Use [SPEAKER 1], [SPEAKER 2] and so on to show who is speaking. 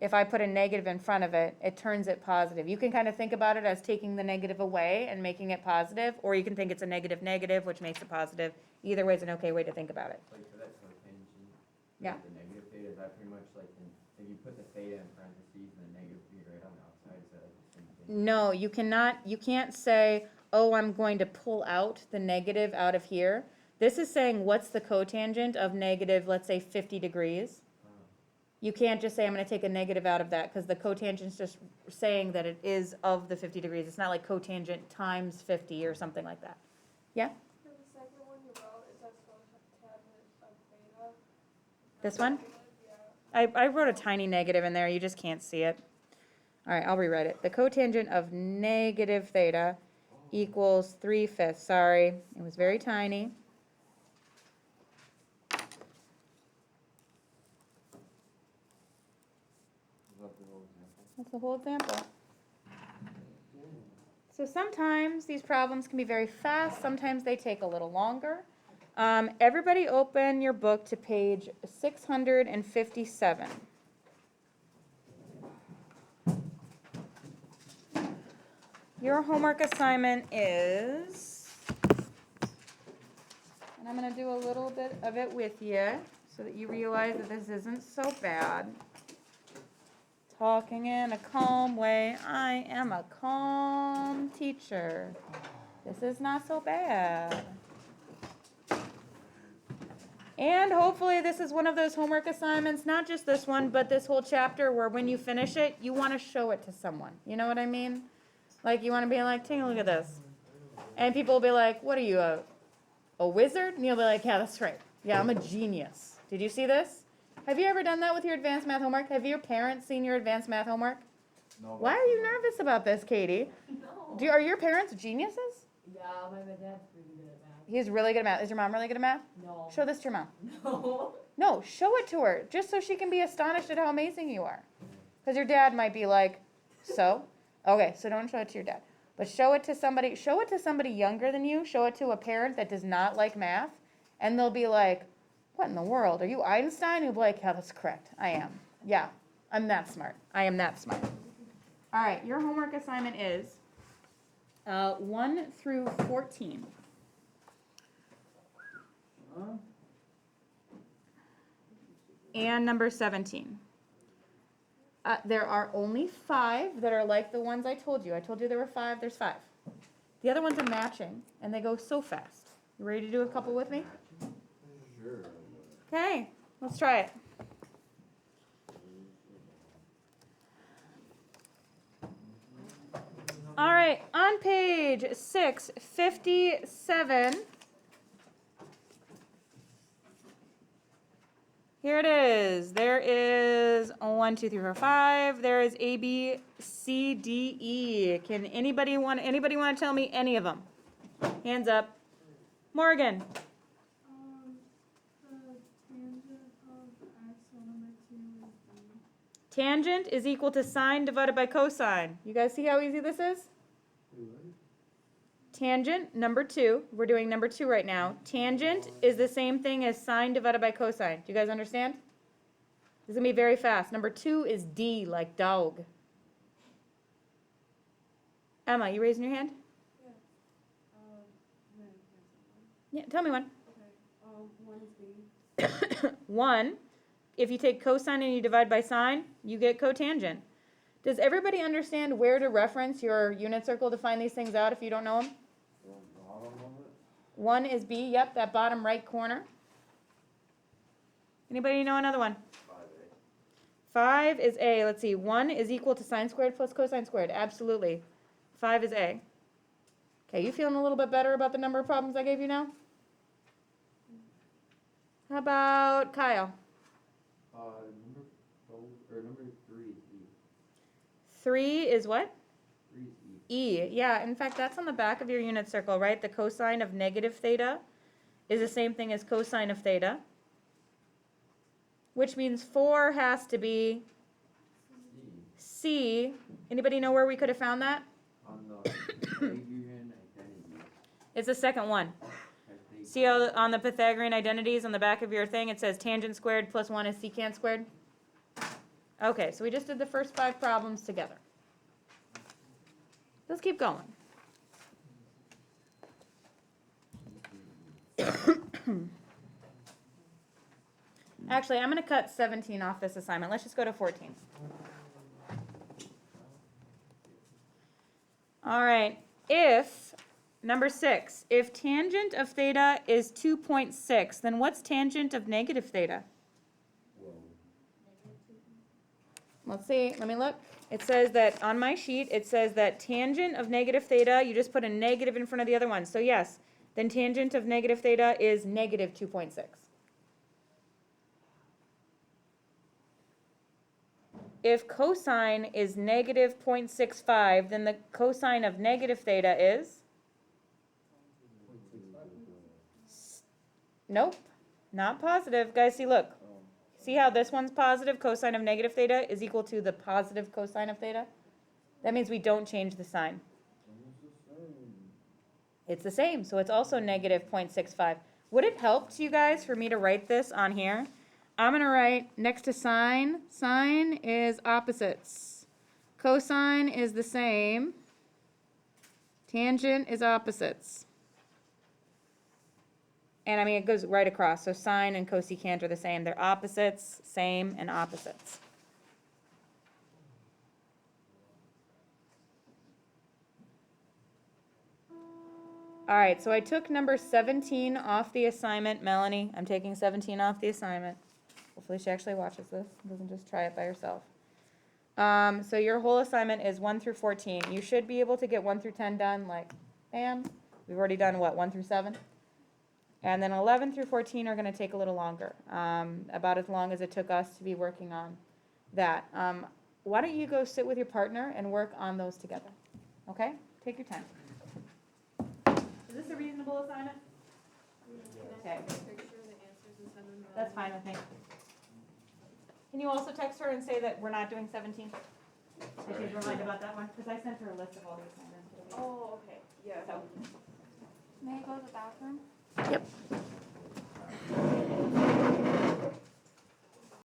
[SPEAKER 1] if I put a negative in front of it, it turns it positive. You can kind of think about it as taking the negative away and making it positive, or you can think it's a negative negative, which makes it positive. Either way is an okay way to think about it.
[SPEAKER 2] Like for that cotangent,
[SPEAKER 1] Yeah.
[SPEAKER 2] the negative theta, is that pretty much like, if you put the theta in parentheses and the negative theta right on the outside, is that like the same thing?
[SPEAKER 1] No, you can't say, oh, I'm going to pull out the negative out of here. This is saying what's the cotangent of negative, let's say 50 degrees. You can't just say I'm going to take a negative out of that, because the cotangent is just saying that it is of the 50 degrees. It's not like cotangent times 50 or something like that. Yeah?
[SPEAKER 3] For the second one you wrote, it says cotangent of theta.
[SPEAKER 1] This one?
[SPEAKER 3] Yeah.
[SPEAKER 1] I wrote a tiny negative in there. You just can't see it. All right, I'll rewrite it. The cotangent of negative theta equals 3/5. Sorry, it was very tiny. That's the whole example. So sometimes these problems can be very fast, sometimes they take a little longer. Everybody open your book to page 657. Your homework assignment is, and I'm going to do a little bit of it with you so that you realize that this isn't so bad. Talking in a calm way. I am a calm teacher. This is not so bad. And hopefully this is one of those homework assignments, not just this one, but this whole chapter where when you finish it, you want to show it to someone. You know what I mean? Like you want to be like, take a look at this. And people will be like, what are you, a wizard? And you'll be like, yeah, that's right. Yeah, I'm a genius. Did you see this? Have you ever done that with your advanced math homework? Have your parents seen your advanced math homework?
[SPEAKER 2] No.
[SPEAKER 1] Why are you nervous about this, Katie?
[SPEAKER 4] No.
[SPEAKER 1] Are your parents geniuses?
[SPEAKER 4] Yeah, my dad's pretty good at math.
[SPEAKER 1] He's really good at math. Is your mom really good at math?
[SPEAKER 4] No.
[SPEAKER 1] Show this to your mom.
[SPEAKER 4] No.
[SPEAKER 1] No, show it to her, just so she can be astonished at how amazing you are. Because your dad might be like, so? Okay, so don't show it to your dad. But show it to somebody younger than you, show it to a parent that does not like math, and they'll be like, what in the world? Are you Einstein? You'll be like, yeah, that's correct. I am. Yeah, I'm that smart. I am that smart. All right, your homework assignment is 1 through 14. And number 17. There are only 5 that are like the ones I told you. I told you there were 5. There's 5. The other ones are matching, and they go so fast. You ready to do a couple with me?
[SPEAKER 2] Sure.
[SPEAKER 1] Okay, let's try it. All right, on page 657. Here it is. There is 1, 2, 3, 4, 5. There is A, B, C, D, E. Can anybody want to tell me any of them? Hands up. Morgan.
[SPEAKER 3] The tangent of x number 2 is b.
[SPEAKER 1] Tangent is equal to sine divided by cosine. You guys see how easy this is? Tangent, number 2, we're doing number 2 right now. Tangent is the same thing as sine divided by cosine. Do you guys understand? This is going to be very fast. Number 2 is D, like dog. Emma, you raising your hand? Yeah, tell me one.
[SPEAKER 3] Okay, 1 is b.
[SPEAKER 1] 1, if you take cosine and you divide by sine, you get cotangent. Does everybody understand where to reference your unit circle to find these things out if you don't know them? 1 is B, yep, that bottom right corner. Anybody know another one? 5 is A. Let's see, 1 is equal to sine squared plus cosine squared. Absolutely. 5 is A. Okay, you feeling a little bit better about the number of problems I gave you now? How about Kyle?
[SPEAKER 2] Number 3 is E.
[SPEAKER 1] 3 is what?
[SPEAKER 2] 3 is E.
[SPEAKER 1] E. Yeah, in fact, that's on the back of your unit circle, right? The cosine of negative theta is the same thing as cosine of theta, which means 4 has to be
[SPEAKER 2] C.
[SPEAKER 1] C. Anybody know where we could have found that?
[SPEAKER 2] On the Pythagorean identity.
[SPEAKER 1] It's the second one.
[SPEAKER 2] I think.
[SPEAKER 1] See how on the Pythagorean identities on the back of your thing it says tangent squared plus 1 is secant squared? Okay, so we just did the first 5 problems together. Let's keep going. Actually, I'm gonna cut 17 off this assignment. Let's just go to 14. All right, if, number 6, if tangent of theta is 2.6, then what's tangent of negative theta? Let's see, let me look. It says that, on my sheet, it says that tangent of negative theta, you just put a negative in front of the other one. So yes, then tangent of negative theta is negative 2.6. If cosine is negative 0.65, then the cosine of negative theta is? Nope, not positive. Guys, see, look. See how this one's positive? Cosine of negative theta is equal to the positive cosine of theta? That means we don't change the sign. It's the same, so it's also negative 0.65. Would it help to you guys for me to write this on here? I'm going to write next to sine. Sine is opposites. Cosine is the same. Tangent is opposites. And I mean, it goes right across. So sine and cosecant are the same. They're opposites, same, and opposites. All right, so I took number 17 off the assignment. Melanie, I'm taking 17 off the assignment. Hopefully she actually watches this and doesn't just try it by herself. So your whole assignment is 1 through 14. You should be able to get 1 through 10 done, like, bam. We've already done, what, 1 through 7? And then 11 through 14 are going to take a little longer, about as long as it took us to be working on that. Why don't you go sit with your partner and work on those together? Okay? Take your time. Is this a reasonable assignment? Okay.
[SPEAKER 3] Picture the answers and send them.
[SPEAKER 1] That's fine with me. Can you also text her and say that we're not doing 17? I should remind about that one, because I sent her a list of all the assignments.
[SPEAKER 3] Oh, okay, yeah.
[SPEAKER 1] So.
[SPEAKER 3] May I go to the bathroom?
[SPEAKER 1] Yep.